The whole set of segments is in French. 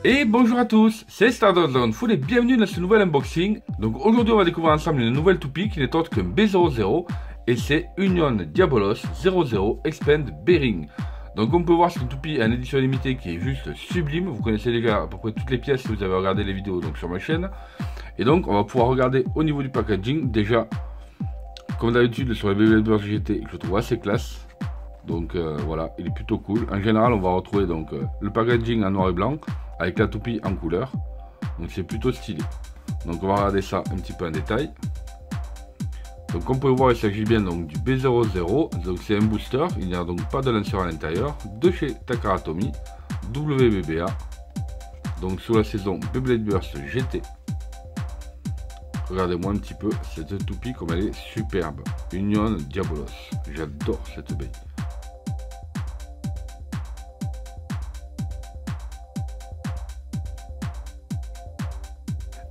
Et bonjour à tous, c'est Stardust Dragon Full et bienvenue dans ce nouvel unboxing. Donc aujourd'hui on va découvrir ensemble une nouvelle toupie qui n'est autre qu'un B00 et c'est Union Diabolos 00 Expand Bearing. Donc on peut voir cette toupie en édition limitée qui est juste sublime. Vous connaissez déjà à peu près toutes les pièces si vous avez regardé les vidéos donc sur ma chaîne. Et donc on va pouvoir regarder au niveau du packaging. Déjà comme d'habitude sur les Beyblade Burst GT je le trouve assez classe. Donc voilà, il est plutôt cool. En général on va retrouver donc le packaging en noir et blanc avec la toupie en couleur, donc c'est plutôt stylé. Donc on va regarder ça un petit peu en détail. Donc comme vous pouvez voir il s'agit bien donc du B00, donc c'est un booster, il n'y a donc pas de lanceur à l'intérieur, de chez Takara Tomy, WBBA, donc sur la saison Beyblade Burst GT. Regardez-moi un petit peu cette toupie comme elle est superbe, Union Diabolos, j'adore cette baie.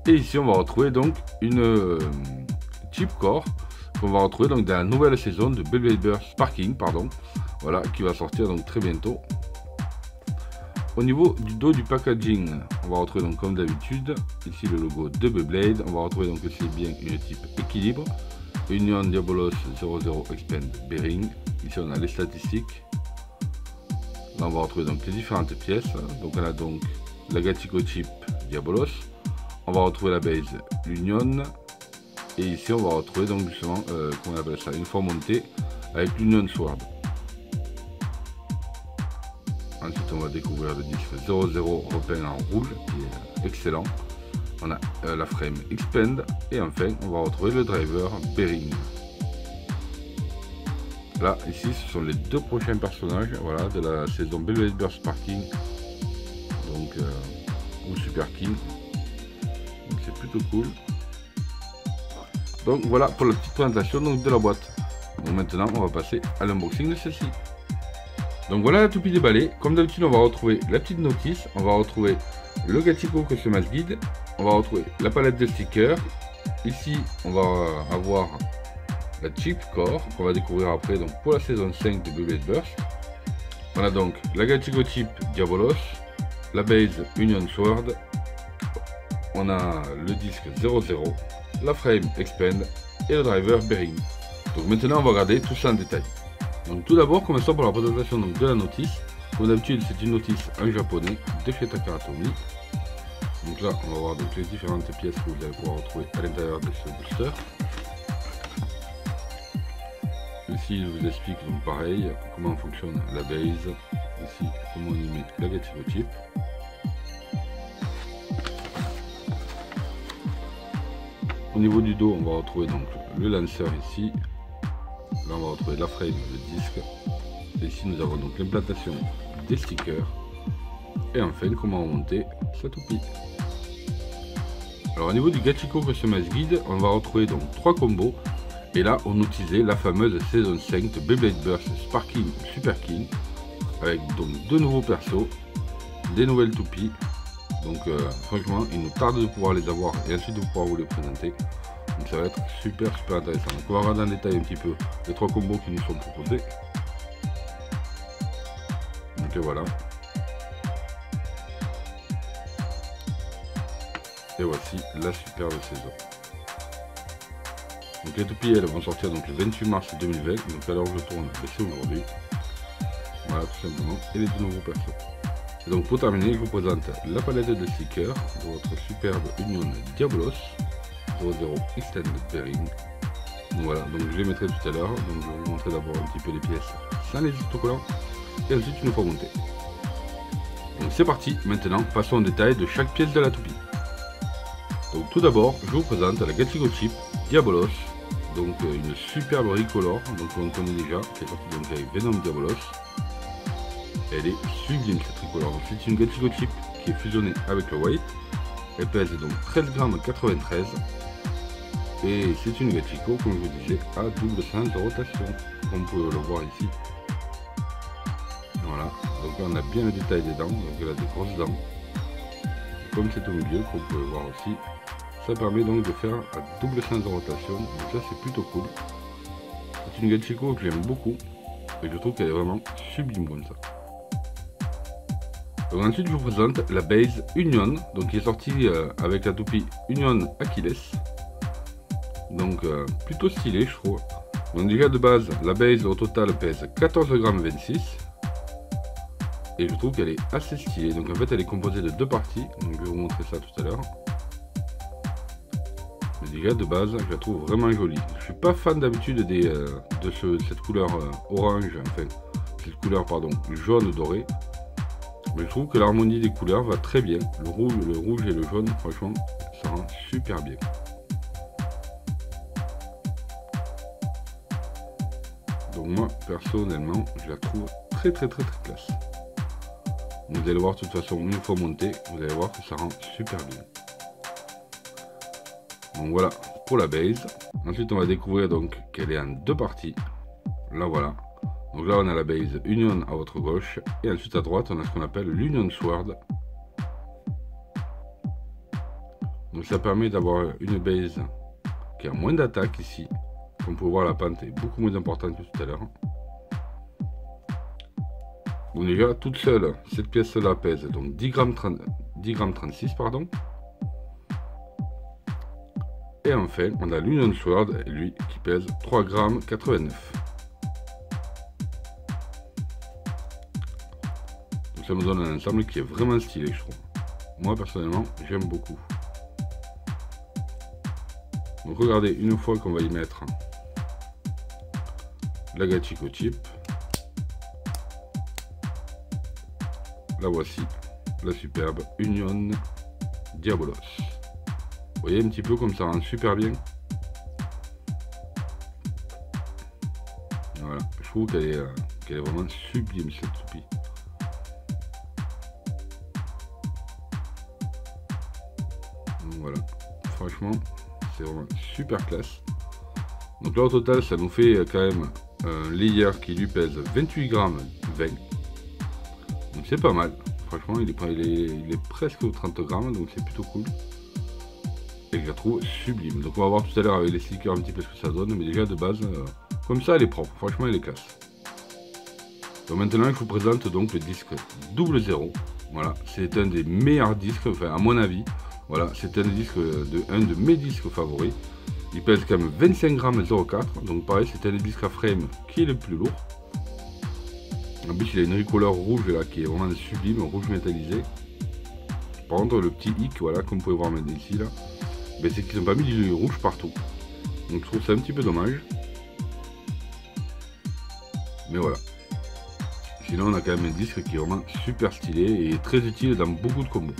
Et ici on va retrouver donc une chip core qu'on va retrouver donc dans la nouvelle saison de Beyblade Burst Sparking, voilà, qui va sortir donc très bientôt. Au niveau du dos du packaging, on va retrouver donc comme d'habitude ici le logo de Beyblade. On va retrouver donc que c'est bien une type équilibre, Union Diabolos 00 Expand Bearing. Ici on a les statistiques. Là on va retrouver donc les différentes pièces. Donc on a donc la Gatiko chip Diabolos. On va retrouver la base l'Union et ici on va retrouver donc justement comment on appelle ça, une fois montée avec l'Union Sword. Ensuite on va découvrir le disque 00 repeint en rouge qui est excellent. On a la frame Expand et enfin on va retrouver le driver Bearing. Là ici ce sont les deux prochains personnages, voilà, de la saison Beyblade Burst Sparking donc ou Super King. C'est plutôt cool. Donc voilà pour la petite présentation donc de la boîte. Donc maintenant on va passer à l'unboxing de celle-ci. Donc voilà la toupie déballée. Comme d'habitude on va retrouver la petite notice, on va retrouver le Gatiko Customized Guide, on va retrouver la palette de stickers. Ici on va avoir la chip core qu'on va découvrir après donc pour la saison 5 de Beyblade Burst. On a donc la Gatiko chip Diabolos, la base Union Sword. On a le disque 00, la frame Expand et le driver Bearing. Donc maintenant on va regarder tout ça en détail. Donc tout d'abord commençons par la présentation donc, de la notice. Comme d'habitude c'est une notice en japonais de chez Takara Tomy. Donc là on va voir donc, les différentes pièces que vous allez pouvoir retrouver à l'intérieur de ce booster. Ici je vous explique donc pareil comment fonctionne la base. Ici comment on y met la Gatiko chip. Au niveau du dos, on va retrouver donc le lanceur ici. Là, on va retrouver la frame, le disque. Et ici, nous avons donc l'implantation des stickers. Et enfin, comment monter sa toupie. Alors, au niveau du Gatiko Customized Guide, on va retrouver donc 3 combos. Et là, on utilisait la fameuse saison 5 de Beyblade Burst Sparking Super King. Avec donc 2 nouveaux persos, des nouvelles toupies. Donc franchement il nous tarde de pouvoir les avoir et ensuite de pouvoir vous les présenter. Donc ça va être super intéressant. Donc on va regarder en détail un petit peu les 3 combos qui nous sont proposés. Donc voilà. Et voici la superbe saison. Donc les toupies elles vont sortir donc le 28 mars 2020. Donc à l'heure où je tourne, c'est aujourd'hui. Voilà tout simplement. Et les 2 nouveaux persos. Et donc pour terminer, je vous présente la palette de stickers de votre superbe Union Diabolos 00 Extend Bearing. Donc voilà, donc je les mettrai tout à l'heure. Donc je vais vous montrer d'abord un petit peu les pièces sans les autocollants et ensuite une fois montées. Donc c'est parti, maintenant passons en détail de chaque pièce de la toupie. Donc tout d'abord, je vous présente la Gatiko chip Diabolos, donc une superbe recolor, donc on connaît déjà, qui est sortie donc avec Venom Diabolos. Elle est sublime cette tricolore. C'est une Gatiko chip qui est fusionnée avec le white. Elle pèse donc 13,93 g. Et c'est une Gachiko, comme je vous disais, à double sens de rotation, comme vous pouvez le voir ici. Voilà, donc là on a bien le détail des dents, donc elle a des grosses dents. Comme c'est au milieu, comme vous pouvez voir aussi, ça permet donc de faire à double sens de rotation, donc ça c'est plutôt cool. C'est une Gachiko que j'aime beaucoup, et je trouve qu'elle est vraiment sublime comme ça. Donc ensuite je vous présente la base Union, donc qui est sortie avec la toupie Union Achilles. Donc plutôt stylé je trouve. Donc déjà de base la base au total pèse 14,26 g. Et je trouve qu'elle est assez stylée. Donc en fait elle est composée de deux parties. Donc je vais vous montrer ça tout à l'heure. Mais déjà de base je la trouve vraiment jolie. Je suis pas fan d'habitude de cette couleur orange, enfin cette couleur pardon, jaune doré. Mais je trouve que l'harmonie des couleurs va très bien. Le rouge et le jaune, franchement, ça rend super bien. Donc moi, personnellement, je la trouve très classe. Vous allez voir de toute façon, une fois montée, vous allez voir que ça rend super bien. Donc voilà, pour la base. Ensuite, on va découvrir donc qu'elle est en deux parties. Là, voilà. Donc là, on a la base Union à votre gauche. Et ensuite, à droite, on a ce qu'on appelle l'Union Sword. Donc ça permet d'avoir une base qui a moins d'attaque ici. Comme vous pouvez voir, la pente est beaucoup moins importante que tout à l'heure. Donc déjà, toute seule, cette pièce-là pèse donc 10,36 g, pardon. Et enfin, on a l'Union Sword, lui, qui pèse 3,89 g. Donc ça me donne un ensemble qui est vraiment stylé, je trouve. Moi, personnellement, j'aime beaucoup. Donc regardez, une fois qu'on va y mettre la Gachiko Chip, la voici, la superbe Union Diabolos. Vous voyez un petit peu comme ça rend super bien. Voilà, je trouve qu'elle est vraiment sublime cette toupie. Donc voilà, franchement, c'est vraiment super classe. Donc là au total, ça nous fait quand même un layer qui lui pèse 28,20 g. Donc c'est pas mal. Franchement, il est presque aux 30 grammes, donc c'est plutôt cool. Et je la trouve sublime. Donc on va voir tout à l'heure avec les stickers un petit peu ce que ça donne, mais déjà de base, comme ça elle est propre. Franchement, elle est classe. Donc maintenant, je vous présente donc le disque Double Zéro. Voilà, c'est un des meilleurs disques, enfin à mon avis. Voilà, c'est un de mes disques favoris. Il pèse quand même 25,04 g, donc pareil, c'est un des disques à frame qui est le plus lourd. En plus, il a une ricoleur rouge là qui est vraiment sublime, rouge métallisé. Par contre, le petit hic, voilà, comme vous pouvez voir maintenant ici, là, ben, c'est qu'ils n'ont pas mis du rouge partout. Donc je trouve ça un petit peu dommage. Mais voilà. Sinon, on a quand même un disque qui est vraiment super stylé et très utile dans beaucoup de combos.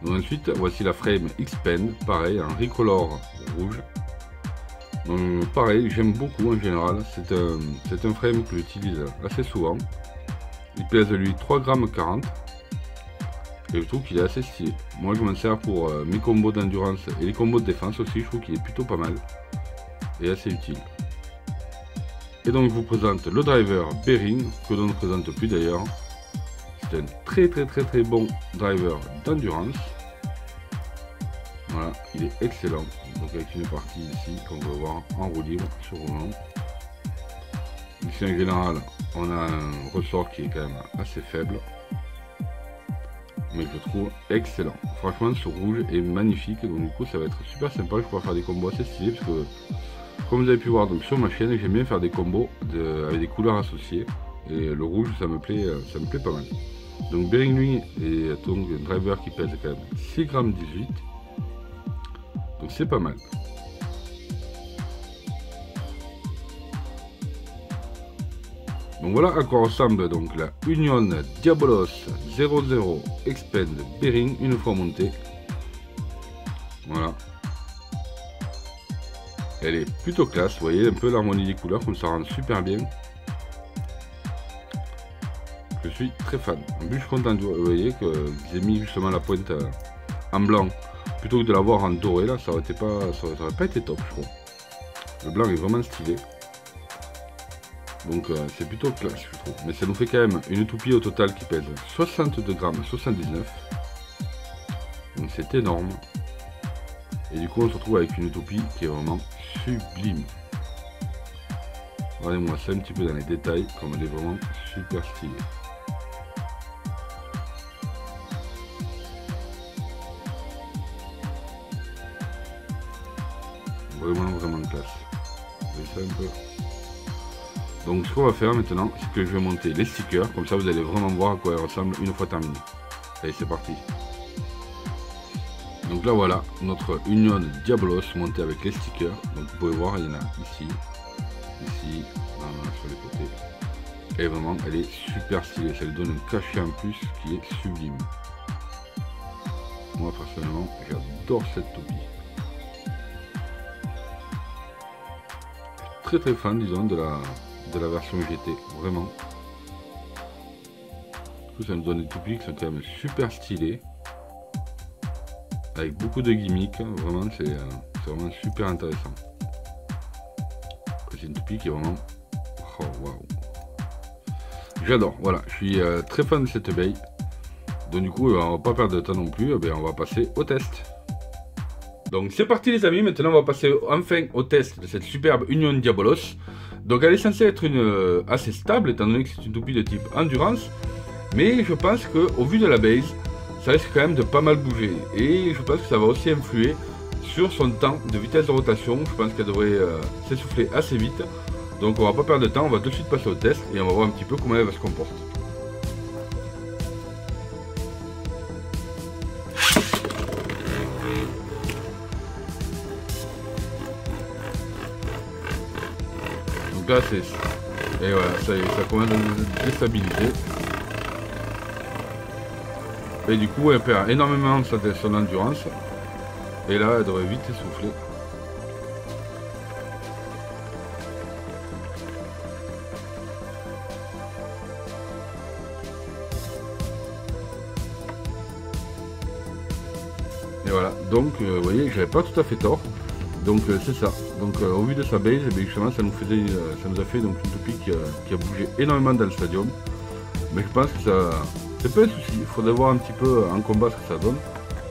Donc ensuite, voici la frame X-Pen, pareil, en ricolor rouge. Donc pareil, j'aime beaucoup en général, c'est un frame que j'utilise assez souvent. Il pèse lui 3,40 g et je trouve qu'il est assez stylé. Moi je m'en sers pour mes combos d'endurance et les combos de défense aussi, je trouve qu'il est plutôt pas mal et assez utile. Et donc je vous présente le driver Bearing, que l'on ne présente plus d'ailleurs. C'est un très bon driver d'endurance. Voilà, il est excellent. Donc avec une partie ici qu'on peut voir en roue libre sur roulant. Ici en général, on a un ressort qui est quand même assez faible, mais je trouve excellent. Franchement, ce rouge est magnifique, donc du coup ça va être super sympa. Je pourrais faire des combos assez stylés parce que, comme vous avez pu voir donc sur ma chaîne, j'aime bien faire des combos avec des couleurs associées. Et le rouge, ça me plaît pas mal. Donc Bearing lui est donc un driver qui pèse quand même 6,18 g. Donc c'est pas mal. Donc voilà à quoi ressemble donc la Union Diabolos 00 Expand Bearing une fois montée. Voilà. Elle est plutôt classe, vous voyez un peu l'harmonie des couleurs comme ça rend super bien. je suis très fan. En plus je suis content, vous voyez que j'ai mis justement la pointe en blanc plutôt que de l'avoir en doré là, ça aurait pas été top je trouve. Le blanc est vraiment stylé. Donc c'est plutôt classe je trouve. Mais ça nous fait quand même une toupie au total qui pèse 62 grammes 79. Donc c'est énorme. Et du coup on se retrouve avec une toupie qui est vraiment sublime. Regardez-moi ça un petit peu dans les détails, comme elle est vraiment super stylée. Vraiment classe. Vous voyez ça un peu. Donc ce qu'on va faire maintenant, c'est que je vais monter les stickers, comme ça vous allez vraiment voir à quoi elles ressemblent une fois terminé. Allez, c'est parti. Donc là voilà, notre Union Diabolos montée avec les stickers. Donc vous pouvez voir, il y en a ici, sur les côtés. Et vraiment, elle est super stylée. Ça lui donne un cachet en plus qui est sublime. Moi personnellement, j'adore cette toupie. Je suis très fan, disons, de la version GT, vraiment. Du coup, ça nous donne des toupies qui sont quand même super stylées. Avec beaucoup de gimmicks, vraiment, c'est vraiment super intéressant. C'est une toupie qui est vraiment... Oh, waouh. J'adore, voilà, je suis très fan de cette abeille. Donc du coup, on va pas perdre de temps non plus, on va passer au test. Donc c'est parti les amis, maintenant on va passer enfin au test de cette superbe Union Diabolos. Donc elle est censée être assez stable, étant donné que c'est une toupie de type endurance. Mais je pense qu'au vu de la base, ça risque quand même de pas mal bouger. Et je pense que ça va aussi influer sur son temps de vitesse de rotation. Je pense qu'elle devrait s'essouffler assez vite. Donc on va pas perdre de temps, on va tout de suite passer au test et on va voir un petit peu comment elle va se comporter. Donc là c'est... Et voilà, ça y est, ça commence à déstabiliser. Et du coup elle perd énormément de son endurance. Et là elle devrait vite s'essouffler. Et voilà, donc vous voyez, j'avais pas tout à fait tort. Donc c'est ça. Donc au vu de sa base, justement, ça nous a fait donc une toupie qui a bougé énormément dans le stadium. Mais je pense que ça, c'est pas un souci. Il faudrait voir un petit peu en combat ce que ça donne.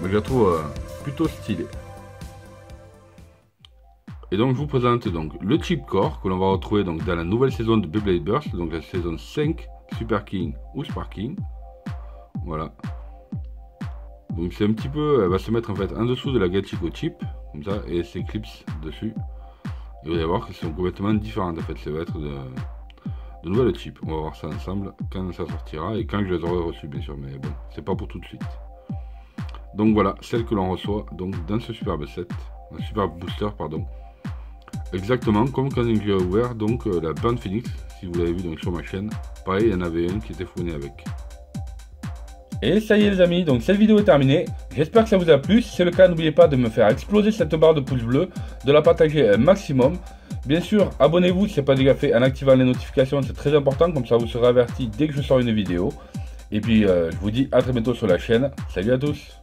Mais je la trouve plutôt stylée. Et donc je vous présente donc le chip core que l'on va retrouver donc dans la nouvelle saison de Beyblade Burst, donc la saison 5, Super King ou Sparking. Voilà. Donc c'est un petit peu, elle va se mettre en fait en dessous de la Gachiko chip, comme ça, et ses clips dessus. Et vous allez voir qu'elles sont complètement différentes en fait, ça va être de nouvelles chips. On va voir ça ensemble quand ça sortira et quand je les aurai reçues bien sûr, mais bon, c'est pas pour tout de suite. Donc voilà, celle que l'on reçoit donc dans ce superbe set, un superbe booster pardon. Exactement comme quand j'ai ouvert donc la Burn Phoenix, si vous l'avez vu donc sur ma chaîne. Pareil, il y en avait un qui était fourni avec. Et ça y est les amis, donc cette vidéo est terminée. J'espère que ça vous a plu. Si c'est le cas, n'oubliez pas de me faire exploser cette barre de pouce bleu, de la partager un maximum. Bien sûr, abonnez-vous si ce n'est pas déjà fait en activant les notifications, c'est très important, comme ça vous serez averti dès que je sors une vidéo. Et puis je vous dis à très bientôt sur la chaîne. Salut à tous!